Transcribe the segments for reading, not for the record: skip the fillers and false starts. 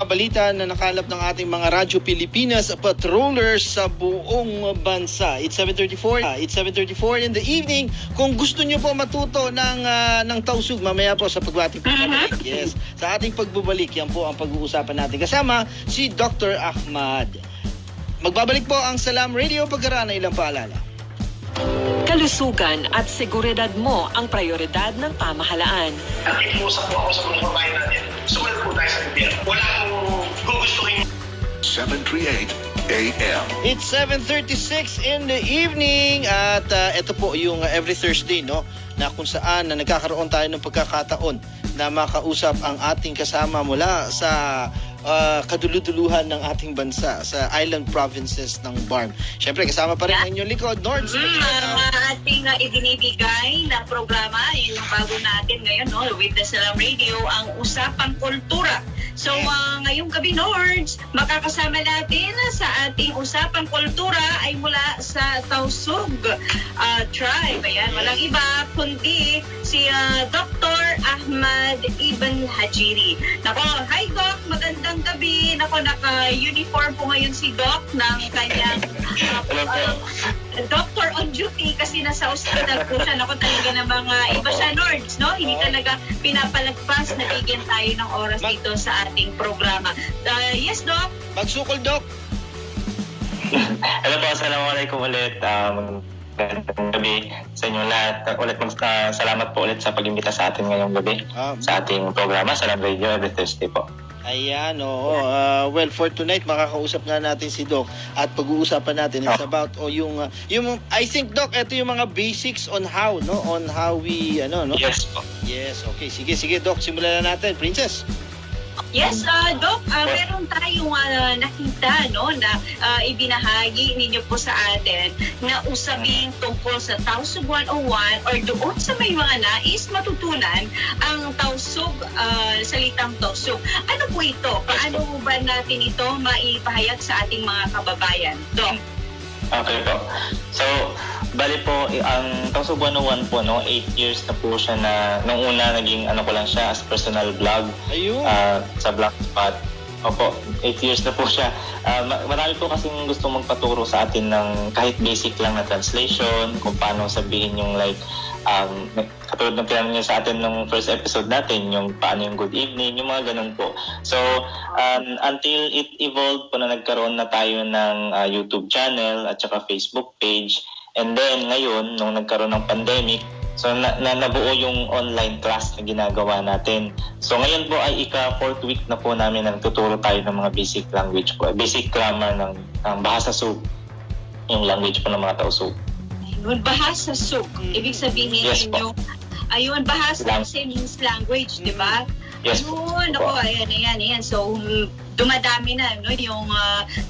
balita na nakalap ng ating mga Radyo Pilipinas patrollers sa buong bansa. It's 7:34 in the evening. Kung gusto niyo po matuto ng tausug mamaya po sa pagbabalik. Yes, sa ating pagbabalik yan po ang pag-uusapan natin kasama si Dr. Ahmad. Magbabalik po ang Salam Radio pagkaraan ng ilang paalala. Kalusugan at seguridad mo ang prioridad ng pamahalaan. Nakikiusap po ako sa mga kababayan natin. Sumunod po tayo sa gobyerno. Wala akong gugustuhin. 738 AM. It's 7:36 in the evening at ito po yung every Thursday, no, na kung saan na nagkakaroon tayo ng pagkakataon na makausap ang ating kasama mula sa kaduluduluhan ng ating bansa sa island provinces ng BARM. Siyempre kasama pa rin ang inyong likod, Nords. Ang ating ibinibigay na programa, yun yung bago natin ngayon, no, with the Salam Radio, ang Usapang Kultura. So ngayong gabi, Nords, makakasama natin sa ating Usapang Kultura ay mula sa Tausug tribe. Ayan, walang iba kundi si Dr. Ahmad Ibn Hajiri. Nako, hi Doc, magandang gabi. Nako, naka-uniform po ngayon si Doc ng kanyang doctor on duty kasi nasa hospital po siya. Nako, talaga ng mga iba siya, Nords, no? Hindi talaga pinapalagpas na bigyan tayo ng oras dito sa ating programa. Yes, Doc? Magsukol, Doc. Hello po, assalamualaikum ulit. Magandang gabi sa inyo lahat. Ulit salamat po ulit sa pag-imbita sa atin ngayong gabi sa ating programa, Salam Radio, every Thursday po. Ayan, oo. Well, for tonight, makakausap nga natin si Doc at pag-uusapan natin is about yung I think, Doc, ito yung mga basics on how, no? On how we, no? Yes po. Yes, okay. Sige, Doc. Simulan na natin. Princess. Yes, Doc, meron tayong nakita, no, na ibinahagi ninyo po sa atin na usaping tungkol sa Tausug 101 or doon sa may mga nais matutunan ang Tausug, salitang Tausug. Ano po ito? Paano ba natin ito maipahayag sa ating mga kababayan? Doc? Okay po. So, bali po, ang Tausug 101 po, no, 8 years na po siya na, nung una naging ko lang siya as personal blog. Ayun. Sa Blogspot. Opo, 8 years na po siya. Marami po kasing gusto magpaturo sa atin ng kahit basic lang na translation, kung paano sabihin yung like, katulad ng tinanong niya sa atin nung first episode natin, yung paano yung good evening, yung mga ganun po. So, until it evolved po na nagkaroon na tayo ng YouTube channel at saka Facebook page. And then, ngayon, nung nagkaroon ng pandemic, so nabuo yung online class na ginagawa natin. So, ngayon po ay ika-4th week na po namin na tuturo tayo ng mga basic language po, basic grammar ng Bahasa Sug, yung language po ng mga Tausug. Ayun, Bahasa Sug. Ibig sabihin ninyo, ayun, Bahasa means language, di ba? Yes. Ayun, ako, ayan. So, dumadami na, no,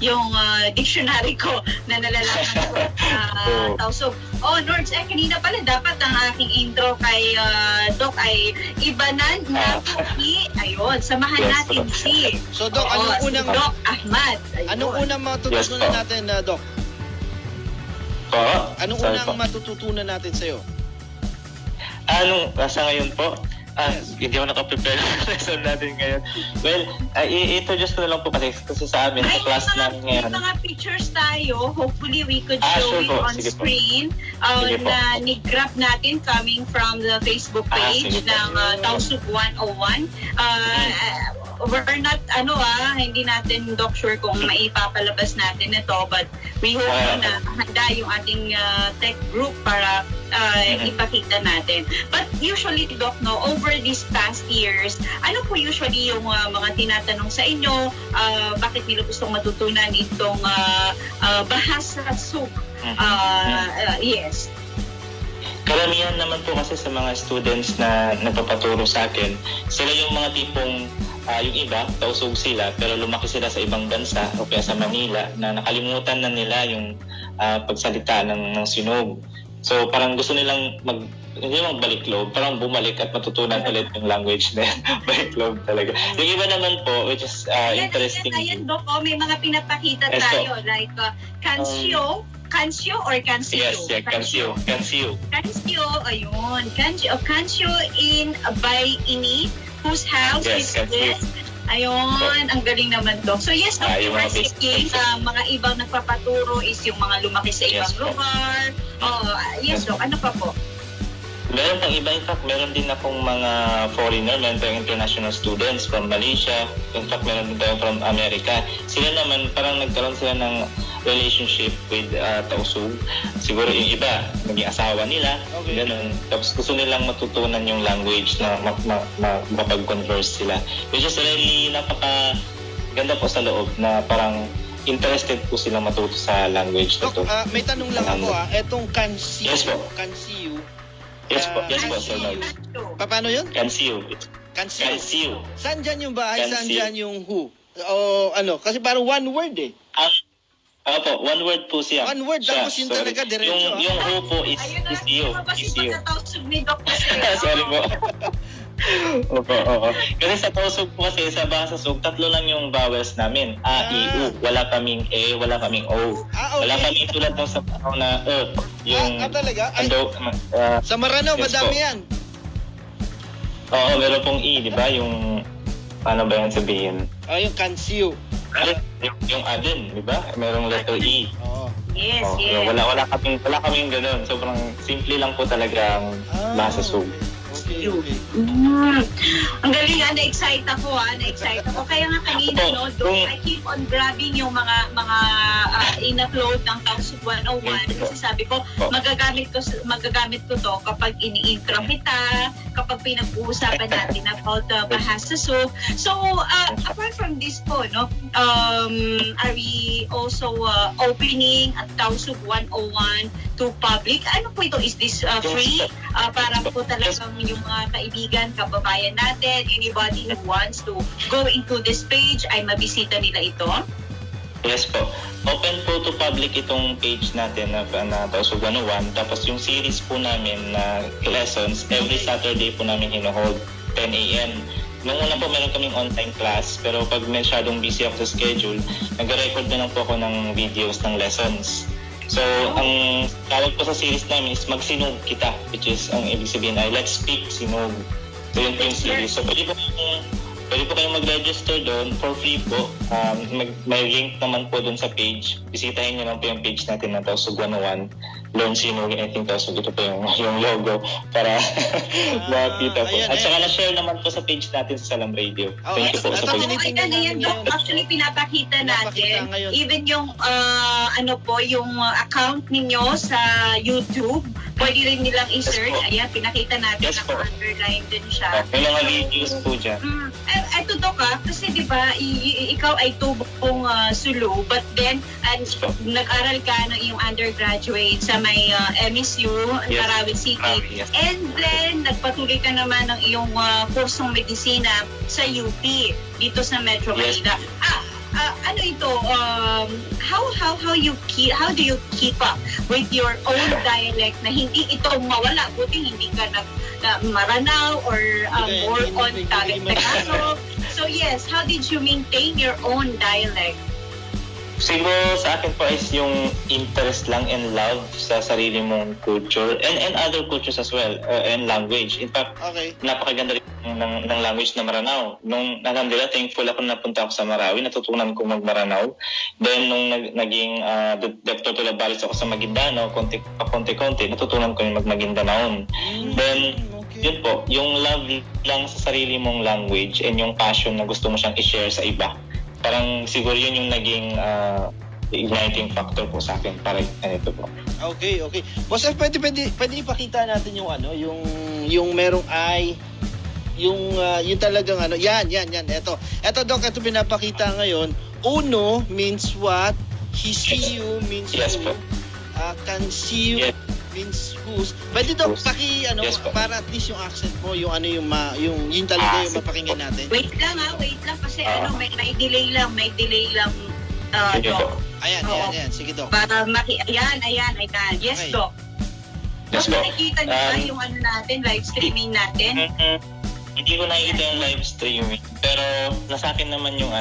yung dictionary ko na nalalaman ko Tausug. Oh, Nords, kanina pala dapat ang aking intro kay Doc ay ibanan na puki. Ayun, samahan natin si So, Doc, anong unang Doc Ahmad. Ayun. Anong unang matututunan natin, Doc? Anong unang matututunan natin sa'yo? Sa ngayon po? Hindi ako nakaprepare sa lesson natin ngayon. Well, i-introduce ko na lang po kasi sa amin, sa class namin ngayon. May mga pictures tayo. Hopefully, we could show it on screen. Na ni-grab natin coming from the Facebook page ng Tausug 101. We're not, hindi natin, Doc, sure kung maipapalabas natin ito, but we hope na handa yung ating tech group para ipakita natin. But usually, Doc, no, over these past years, ano po usually yung mga tinatanong sa inyo? Bakit nila gustong matutunan itong Bahasa Sug? Yes. Karamihan naman po kasi sa mga students na nagpapaturo sa akin, sila yung mga tipong yung iba, Tausug sila, pero lumaki sila sa ibang bansa o kaya sa Manila na nakalimutan na nila yung pagsalita ng sinog. So parang gusto nilang hindi magbalik loob, parang bumalik at matutunan ulit yung language na balik loob talaga. Yung iba naman po, which is interesting. Ayan, Doc, may mga pinapakita tayo, like kansyo, or kansyo? Yes, kansyo. Kansyo, ayun. Kansyo in by ini, whose house is this? Ayun, ang galing naman, Doc. So yes, Doc, Yung mga diversity, mga ibang nagpapaturo is yung mga lumaki sa ibang Yes, po. lugar. Yes, Doc, ano pa po? Meron pang iba, in fact, meron din akong mga foreigner, meron tayong international students from Malaysia, in fact, meron din tayo from America. Sila naman, parang nagkaroon sila ng relationship with Tausug. Siguro yung iba, naging asawa nila, Okay. ganun. Tapos gusto nilang matutunan yung language na mapag-converse sila. Which is really napaka-ganda po sa loob na parang interested po sila matuto sa language na Dok, to. may tanong lang ako etong Kansiu. Yes, po. Kansiu. Yes po, yes po, Kasi, Sir Noel. Paano yun? Kansiu. Kansiu. Kansiu. Saan dyan yung bahay? Saan Kansiu. dyan yung who? O ano? Kasi parang one word eh. Opo, one word po siya. One word, Siya, tapos yun sorry. talaga, diretso, Yung who po is Ayun na, you. kasi Is you. pagkatausog ni Doc kasi. Sorry po. Opo, oo. Kasi sa Tausug po kasi, sa Bahasa Sug, tatlo lang yung vowels namin. A, I, U. Wala kaming E, wala kaming O. Okay. Wala kaming tulad ng sa panahon na yung talaga? Ay, ando, sa Maranao, Yes, madami po. yan. oo, meron pong E, di ba? Yung, paano ba yan sabihin? Yung Kansiu. Yung A din, di ba? Merong letter E. Oo. Yes, Oh, yes. wala kaming ganun. Sobrang simple lang po talaga ang Bahasa Sug. Okay, okay. Ang galing, na-excite ako, na-excite ako. Kaya nga kanina, no, Doc, I keep on grabbing yung mga in-upload ng Tausug 101 kasi sabi ko, magagamit ko to kapag ini-intro kita, kapag pinag-uusapan natin about Bahasa Sug. So, apart from this po, no, are we also opening at Tausug 101 to public? Ano po ito? Is this free? Para po talagang yung mga kaibigan, kababayan natin, anybody who wants to go into this page, ay mabisita nila ito? Yes po. Open po to public itong page natin na Tausug 101. Tapos yung series po namin na lessons, every Saturday po namin hinohold 10 a.m. Nung una po meron kaming online class, pero pag masyadong busy ako sa schedule, nag-record na lang po ako ng videos ng lessons. So, ang tawag po sa series namin is Magsinog Kita, which is, ang ibig sabihin ay Let's Speak Sinog. So, yun po yung series. So, pwede po kayong mag-register doon for free po. May link naman po doon sa page. Bisitahin nyo lang po yung page natin na Tausug 101. Learn Sinog, I think Tausug. Ito po yung logo para makita po. ayan, At saka na-share naman po sa page natin sa Salam Radio. Thank you po sa page. tinitingnan Ayan, namin Doc, ngayon. actually pinapakita natin. ngayon. Even yung, yung account ninyo sa YouTube, pwede rin nilang i-search. Yes po. Ayan, pinakita natin, Yes po. naka-underline din siya. May mga videos po dyan. Eto Doc kasi di ba ikaw ay tubong Sulu, but then nag-aral ka ng iyong undergraduate sa may MSU, Yes. Marawi City. Marawi, yes. And then nagpatuloy ka naman ng iyong kursong medisina sa UP dito sa Metro Yes. Manila. Ano ito? How do you keep up with your own dialect na hindi ito mawala? Buti hindi ka Maranao or more on Tagalog. So yes, how did you maintain your own dialect? Siguro sa akin po is yung interest lang and love sa sarili mong culture and other cultures as well and language. In fact, Okay. napakaganda rin ng language na Maranao. Nung alhamdulillah, thankful ako na napunta ako sa Marawi, natutunan ko mag-Maranao. Then nung naging Dr. Tulabalis ako sa Maguindanao, konti-konti, natutunan ko yung mag-Maguindanaon. Then yun po, yung love lang sa sarili mong language and yung passion na gusto mo siyang i-share sa iba. Parang siguro yun yung naging igniting factor po sa akin para ganito po. Okay. Boss F, pwede ipakita natin yung yung merong I, yung talagang yan. Ito Doc, ito pinapakita ngayon. Uno means what? Hisiu means Yes who. po. Kansiu Yes. means whose. Pwede Doc, Whose. Yes po. para at least yung accent mo, yung yun talaga yung mapakinggan natin. Wait lang kasi may delay lang. Sige po. Doc. Ayan. Sige Doc. Para ayan. Yes, Okay. Doc. Yes Doc, po. nakikita niyo ba yung natin, live streaming natin? Hindi ko nakikita yung live streaming, pero nasa akin naman yung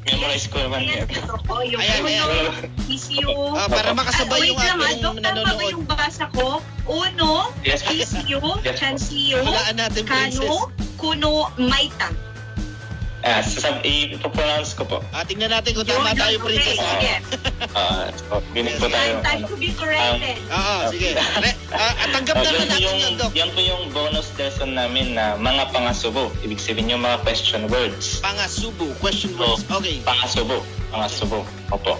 memorize ko naman Ayan, yun. ito po, yung Ayan. Uno, is you. Para makasabay yung Doc, ating tama ba nanonood. yung basa ko? Uno, Yes. is you, Yes po. Chansiyo, Walaan natin, princess. Kano, Kuno, Maita. ipopronounce ko po. Tingnan natin kung tama tayo, Princess. Sige. Ginig po tayo. Time to be corrected. Sige. Tanggap naman natin yun, Doc. Yan po yung bonus lesson namin na mga pangasubo. Ibig sabihin yung mga question words. Pangasubo, question words. Okay. Pangasubo. Opo.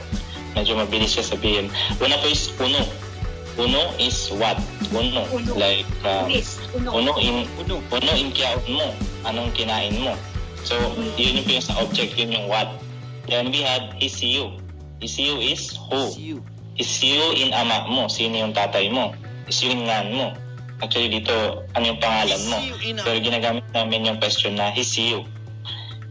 Medyo mabilis siya sabihin. Una po is uno. Uno is what? Uno. Uno. Like, Yes, uno in Uno. kiyaon mo. Anong kinain mo? So, yun yung sa object, yun yung what. Then we had isiu. Isiu is who. See you. Isiu in ama mo. Sino yung tatay mo? Isiu in ngan mo. Actually dito, ano yung pangalan mo? Isiu in ama. Pero ginagamit namin yung question na hisiu.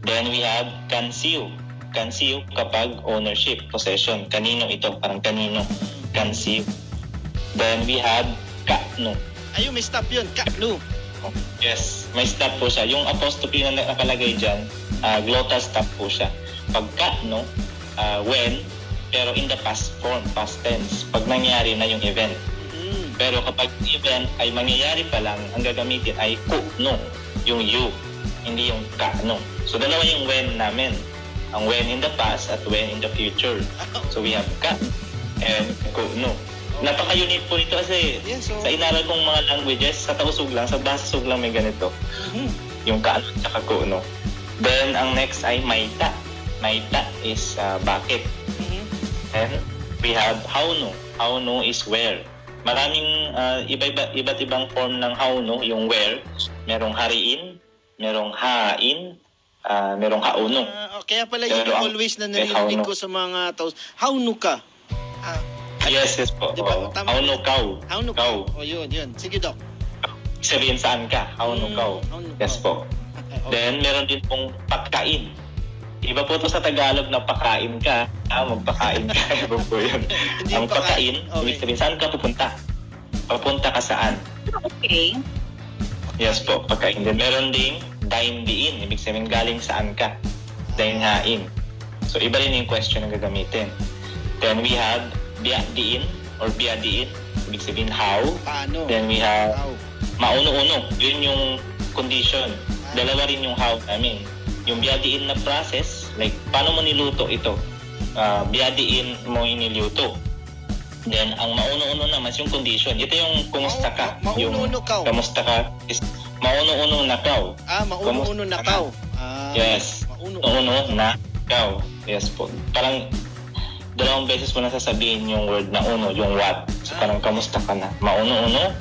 Then we have kansiu. Kansiu kapag ownership, possession. Kanino ito? Parang kanino. Kansiu. Then we have kano. Ayun, may stop yun. Kano. Yes, may stop po siya. Yung apostrophe na nakalagay dyan, glottal stop po siya. Pag kano, when, pero in the past form, past tense. Pag nangyari na yung event. Pero kapag event ay mangyayari pa lang, ang gagamitin ay kuno, yung you, hindi yung kano. So dalawa yung when namin. Ang when in the past at when in the future. So we have ka and kuno. Napaka-unique po ito kasi Yes, so, sa inaral kong mga languages, sa tausug lang, sa basasug lang may ganito. Yung kaano at saka kuno. Then ang next ay maita. Maita is bakit. And we have hauno. Hauno is where. Maraming iba't ibang form ng hauno, yung where. Merong hariin, merong hain, merong hauno. kaya pala yun Pero yung always na naririnig hauno. ko sa mga taos. Hauno ka. Yes po. Di ba? Tama. Hauno kau. Hauno ka. O yun. Sige, Doc. Sabihin saan ka? Hauno kau. Hauno Yes kau. po. Okay. Then, meron din pong pagkain. Iba po ito sa Tagalog na pakain ka. Magpakain ka. Iba po yun. Hindi Ang pagkain, okay. ibig sabihin, saan ka pupunta? Papunta ka saan? Okay. Yes po, pagkain din. Meron ding dine diin. Ibig sabihin, galing saan ka? Dine hain. So, iba rin yung question na gagamitin. Then, we have biya diin or biya diin. Ibig sabihin, how. Paano? Then, we have How? mauno-uno. Yun yung condition. Dalawa rin yung how namin. Yung biyadiin na process, like paano mo niluto ito? Biyadiin mo iniluto. Then ang mauno-uno naman yung condition. Ito yung kumusta ka. Mauno-uno Yung ka. kamusta ka is mauno-uno na kaw. Mauno-uno na kaw. Yes. Mauno na kaw. Yes po. Parang dalawang beses mo na sasabihin yung word na uno, yung what. So parang kamusta ka na. Mauno-uno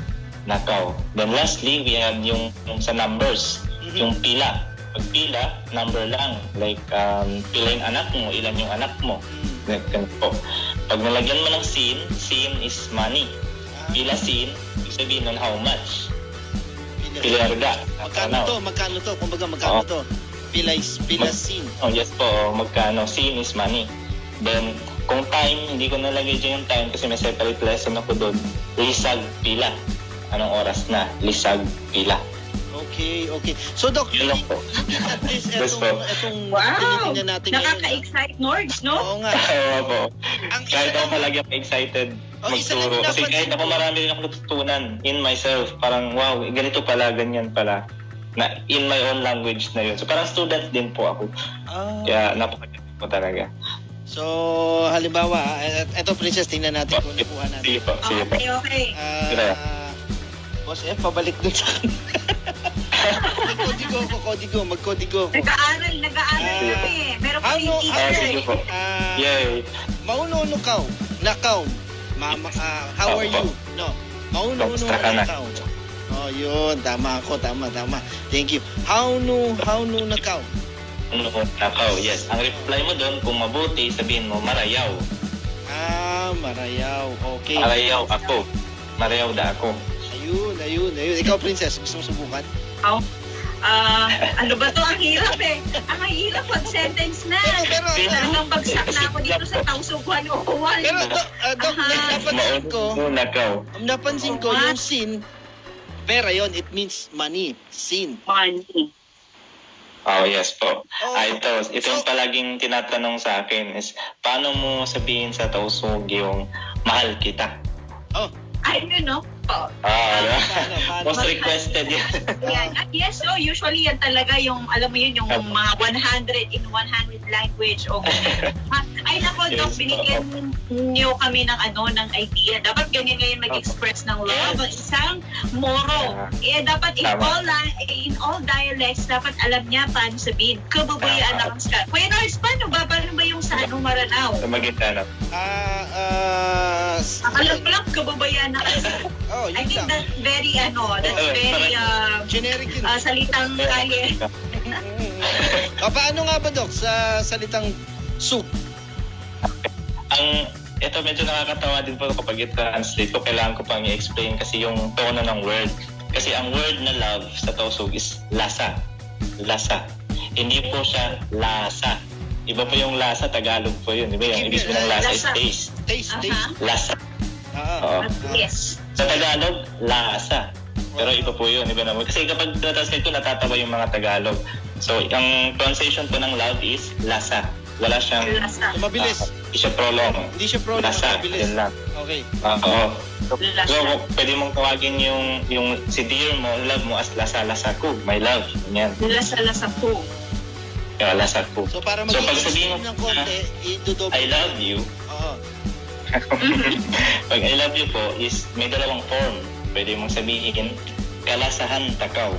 na kaw. Then lastly, we have yung sa numbers. Yung pila. Pag pila, number lang. Like, pila yung anak mo, ilan yung anak mo. Ganun po. Pag nalagyan mo ng sin is money. Pila sin, ibig sabihin nun how much. Pilarga. Magkano to? Kumbaga, magkano to? Pila sin. Oh, yes po. Magkano? Sin is money. Then, kung time, hindi ko nalagay dyan yung time kasi may separate lesson ako doon. Lisag, pila. Anong oras na? Lisag, pila. Okay. So, Doc, Yun lang po. at least Yes, po. etong Wow! tinitingnan natin ngayon. Nakaka-excite, Nords, no? Oo nga. Oo po. Ang isa Kahit ako lang- palagi ako excited isa lang magturo. yung Kasi kahit napansin ako ko. marami rin ako natutunan in myself. Parang wow, ganito pala, ganyan pala. Na in my own language na yun. So parang student din po ako. Kaya napakaganda po talaga. So, halimbawa, eto Princess, tingnan natin kung nakuha natin. Sige po, sige po. Okay. Sige. Boss F, pabalik dun sa magkodigo ako. Nag-aaral kami. Meron kami Ano, teacher. sige po. Yay. Mauno-uno kaw, nakaw. Mama, how are you? No. Mauno-uno Kamusta ka na? nakaw. Oh, yun. Tama ako. Tama. Thank you. How no nakaw. Nakaw, yes. Ang reply mo doon, kung mabuti, sabihin mo, marayaw. Marayaw. Okay. Marayaw ako. Marayaw da ako. Ayun. Ikaw, Princess, gusto mo subukan? Ano ba to? Ang hirap eh. Ang hirap pag sentence na. Pero, Talagang bagsak na ako dito sa Tausug 101. pero, Doc, Nakaw. napansin ko yung sin, pera yon, it means money. Sin. Money. Oh, yes po. Oh. Ito yung So- palaging tinatanong sa akin is, paano mo sabihin sa Tausug yung mahal kita? Ay, no? Oh. Paano? Most requested yan. Yan. At yes, so usually yan talaga yung, alam mo yun, yung mga 100 in 100 language. O ay nako, Doc, Yes, binigyan niyo kami ng ng idea. Dapat ganyan ngayon mag-express ng love. Ang isang moro. Dapat in all dialects, dapat alam niya paano sabihin. Kababayaan na kang ska. Kuya Norris, paano ba yung sa Maranao? Sa Maguindanao. Alam ko lang, kababayaan na kang Oh, I yun think lang. that's very Generic yun. salitang kaya. Paano nga ba, Doc, sa salitang soup? Ito medyo nakakatawa din po kapag i-translate ko. Kailangan ko pang i-explain kasi yung tono ng word. Kasi ang word na love sa Tausug is lasa. Lasa. Hindi po siya lasa. Iba po yung lasa, Tagalog po yun. Diba yung ibig sabihin ng lasa is Lasa. taste. Taste. Lasa. Oo. Yes. Sa Tagalog, lasa. Pero iba po yun, iba naman. Kasi kapag translate ko, natatawa yung mga Tagalog. So, ang pronunciation po ng love is lasa. Wala siyang... Lasa. Mabilis. Hindi siya prolong. Hindi siya prolong. Lasa, Mabilis. yun lang. Okay. Oo. Lasa. So, pwede mong tawagin yung si dear mo, love mo as lasa-lasa ko. My love. Ganyan. Lasa po. Yung lasa ko. So, para So, pag sabihin mag-i-explain mo ng konti, i-double. I love you. Oo. Pag I love you po is may dalawang form. Pwede mong sabihin, kalasahan takaw.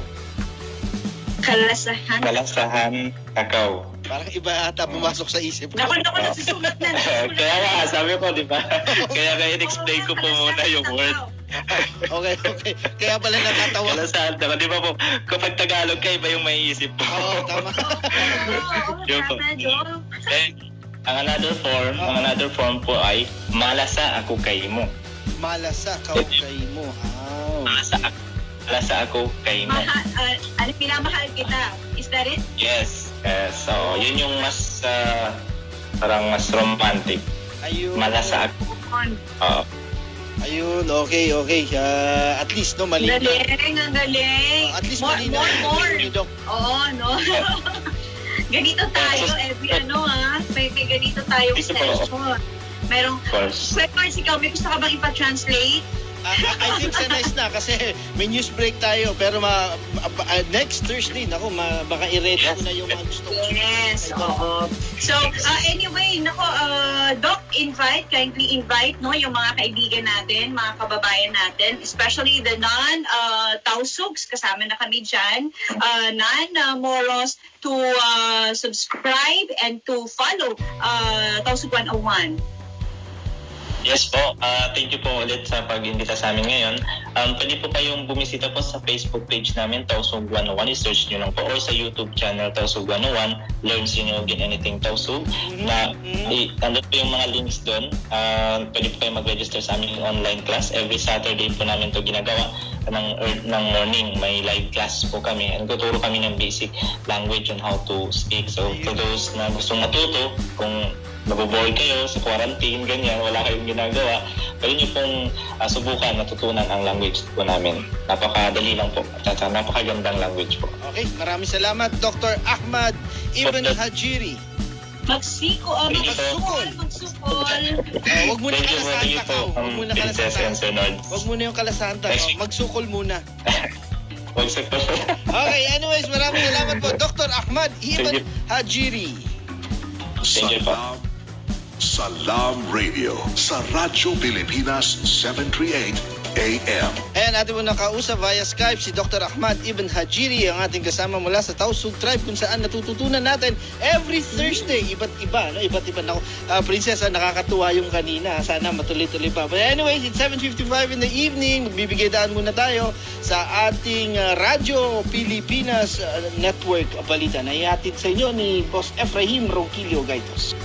Kalasahan. Kalasahan takaw. Parang iba ata pumasok sa isip ko. Naku, nasusulat na. Kaya nga, sabi ko, di ba? Kaya in-explain ko po muna yung word. Okay. Kaya pala natatawa. Kalasahan takaw. Di ba po, kapag Tagalog ka, iba yung may isip po. Oo, tama. Yun po. Eh, ang another form po ay malasa ako kay mo. Malasa kaukay mo. Malasa ako kay mo. Pinamahal kita. Is that it? Yes. So, yun yung mas parang mas romantic. Ayun. Malasa ako. Ayun, okay. At least, no, mali. Galing, ang galing. At least more, mali na. more. Doc. Oo, no? Ganito tayo, every may ganito tayong Dito po. session. Merong, Of course. Kuya Mars, ikaw, may gusto ka bang ipa-translate? I think nice na kasi may news break tayo pero next Thursday baka i-ready ko na yung mga gusto ko. Yes, oo. So, anyway, Doc, kindly invite yung mga kaibigan natin, mga kababayan natin, especially the non-Tausugs, kasama na kami dyan, non-Moros, to subscribe and to follow Tausug 101. Yes po. Thank you po ulit sa pag-imbita sa amin ngayon. Pwede po kayong bumisita po sa Facebook page namin, Tausug 101. I-search nyo lang po. Or sa YouTube channel, Tausug 101. Learn Sinugin Anything Tausug. Nandun po yung mga links doon. Pwede po kayong mag-register sa aming online class. Every Saturday po namin to ginagawa. Ng morning, may live class po kami. And tuturo kami ng basic language on how to speak. So, for those na gustong matuto, kung naboboard kayo sa quarantine, ganyan, wala kayong ginagawa, pwede nyo pong subukan matutunan ang language po namin. Napakadali lang po at napakagandang language po. Okay, maraming salamat Dr. Ahmad Ibn Hajiri. Magsukol. Huwag muna Thank you kalasahan po, takaw. Huwag muna Princess and kalasahan. Sir Nord. Huwag muna yung kalasahan takaw. Magsukol muna. Huwag sa Okay, anyways, maraming salamat po Dr. Ahmad Ibn Thank you. Hajiri. Thank you po. Salam Radio sa Radyo Pilipinas 738 AM. Ayan, ating mo nakausap via Skype si Dr. Ahmad Ibn Hajiri, ang ating kasama mula sa Tausug Tribe kung saan natututunan natin every Thursday. Iba't iba. Prinsesa, nakakatuwa yung kanina. Sana matuloy-tuloy pa. But anyways, it's 7:55 in the evening. Magbibigay daan muna tayo sa ating Radyo Pilipinas Network Balita na ihatid sa inyo ni Boss Efraim Ronquillo Gaitos.